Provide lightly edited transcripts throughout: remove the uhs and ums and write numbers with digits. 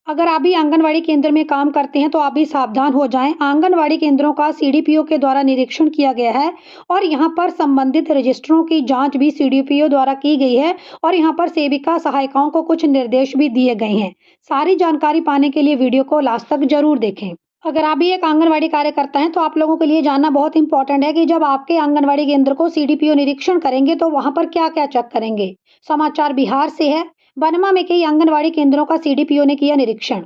अगर आप भी आंगनवाड़ी केंद्र में काम करते हैं तो आप भी सावधान हो जाएं। आंगनवाड़ी केंद्रों का सीडीपीओ के द्वारा निरीक्षण किया गया है और यहाँ पर संबंधित रजिस्टरों की जांच भी सीडीपीओ द्वारा की गई है और यहाँ पर सेविका सहायिकाओं को कुछ निर्देश भी दिए गए हैं। सारी जानकारी पाने के लिए वीडियो को लास्ट तक जरूर देखें। अगर आप भी एक आंगनवाड़ी कार्यकर्ता हैं तो आप लोगों के लिए जानना बहुत इंपॉर्टेंट है कि जब आपके आंगनवाड़ी केंद्र को सीडीपीओ निरीक्षण करेंगे तो वहां पर क्या क्या चेक करेंगे। समाचार बिहार से है। बनमा में कई आंगनवाड़ी केंद्रों का सीडीपीओ ने किया निरीक्षण।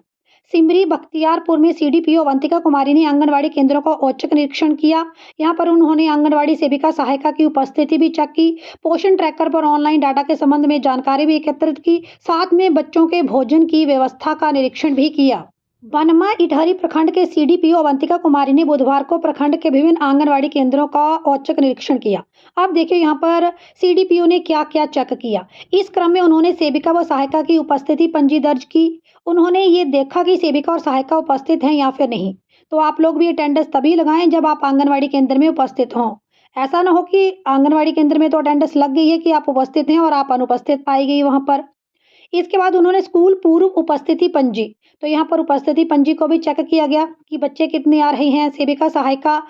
सिमरी बख्तियारपुर में सीडीपीओ अवंतिका कुमारी ने आंगनवाड़ी केंद्रों का औचक निरीक्षण किया। यहाँ पर उन्होंने आंगनवाड़ी सेविका सहायिका की उपस्थिति भी चेक की, पोषण ट्रैकर पर ऑनलाइन डाटा के संबंध में जानकारी भी एकत्रित की, साथ में बच्चों के भोजन की व्यवस्था का निरीक्षण भी किया। बनमा इटहरी प्रखंड के सीडीपीओ अवंतिका कुमारी ने बुधवार को प्रखंड के विभिन्न आंगनवाड़ी केंद्रों का औचक निरीक्षण किया। अब देखिए यहाँ पर सीडीपीओ ने क्या क्या चेक किया। इस क्रम में उन्होंने सेविका व सहायिका की उपस्थिति पंजी दर्ज की। उन्होंने ये देखा कि सेविका और सहायिका उपस्थित हैं या फिर नहीं। तो आप लोग भी अटेंडेंस तभी लगाएं जब आप आंगनवाड़ी केंद्र में उपस्थित हों। ऐसा ना हो कि आंगनवाड़ी केंद्र में तो अटेंडेंस लग गई है कि आप उपस्थित हैं और आप अनुपस्थित पाई गई वहां पर। इसके बाद उन्होंने स्कूल पूर्व उपस्थिति पंजी, तो यहाँ पर उपस्थिति पंजी को भी चेक किया गया कि बच्चे कितने आ रहे हैं, सेविका सहायिका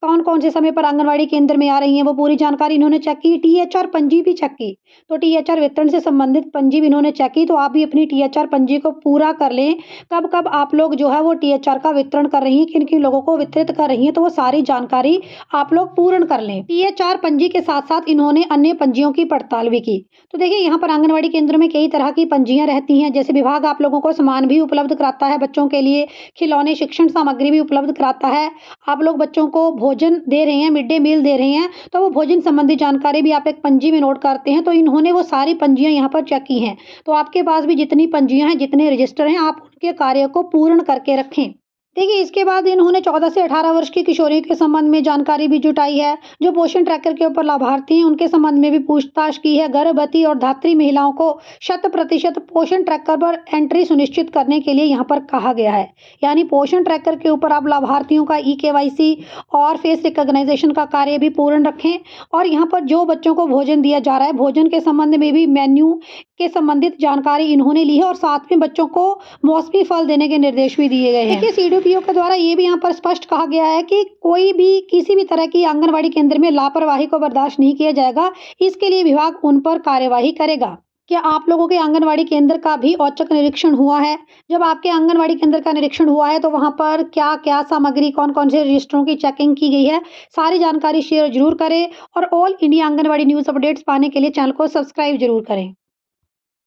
कौन-कौन से समय पर आंगनवाड़ी केंद्र में आ रही हैं, वो पूरी जानकारी इन्होंने चेक की। टीएचआर पंजी भी चेक की, तो टीएचआर वितरण से संबंधित पंजी भी इन्होंने चेक की। तो आप भी अपनी टीएचआर पंजी को पूरा कर लें। कब-कब आप लोग जो है वो टीएचआर का वितरण कर रही हैं, किन-किन लोगों को वितरित कर रही हैं, तो वो सारी जानकारी आप लोग पूर्ण कर लें। टीएचआर पंजी के साथ-साथ इन्होंने अन्य पंजियों की पड़ताल भी की। तो देखिए यहाँ पर आंगनवाड़ी केंद्र में कई तरह की पंजियाँ रहती हैं। जैसे विभाग आप लोगों को सामान भी उपलब्ध कराता है, बच्चों के लिए खिलौने, शिक्षण सामग्री भी उपलब्ध कराता है। आप लोग बच्चों को भोजन दे रहे हैं, मिड डे मील दे रहे हैं, तो वो भोजन संबंधी जानकारी भी आप एक पंजी में नोट करते हैं। तो इन्होंने वो सारी पंजियाँ यहाँ पर चेक की हैं। तो आपके पास भी जितनी पंजियाँ हैं, जितने रजिस्टर हैं, आप उनके कार्य को पूर्ण करके रखें। देखिए इसके बाद इन्होंने 14 से 18 वर्ष की किशोरियों के संबंध में जानकारी भी जुटाई है। जो पोषण ट्रैकर के ऊपर लाभार्थी हैं उनके संबंध में भी पूछताछ की है। गर्भवती और धात्री महिलाओं को 100% पोषण ट्रैकर पर एंट्री सुनिश्चित करने के लिए यहाँ पर कहा गया है। यानी पोषण ट्रैकर के ऊपर आप लाभार्थियों का ई-केवाईसी और फेस रिकॉग्नाइजेशन का कार्य भी पूर्ण रखें। और यहाँ पर जो बच्चों को भोजन दिया जा रहा है, भोजन के संबंध में भी मेन्यू के संबंधित जानकारी इन्होंने ली है और साथ में बच्चों को मौसमी फल देने के निर्देश भी दिए गए हैं। देखिए सीडीपीओ के द्वारा ये भी यहाँ पर स्पष्ट कहा गया है कि कोई भी किसी भी तरह की आंगनवाड़ी केंद्र में लापरवाही को बर्दाश्त नहीं किया जाएगा। इसके लिए विभाग उन पर कार्यवाही करेगा। क्या आप लोगों के आंगनवाड़ी केंद्र का भी औचक निरीक्षण हुआ है? जब आपके आंगनवाड़ी केंद्र का निरीक्षण हुआ है तो वहां पर क्या क्या सामग्री, कौन कौन से रजिस्टरों की चेकिंग की गई है, सारी जानकारी शेयर जरूर करें और all India anganwadi news updates पाने के लिए चैनल को सब्सक्राइब जरूर करें।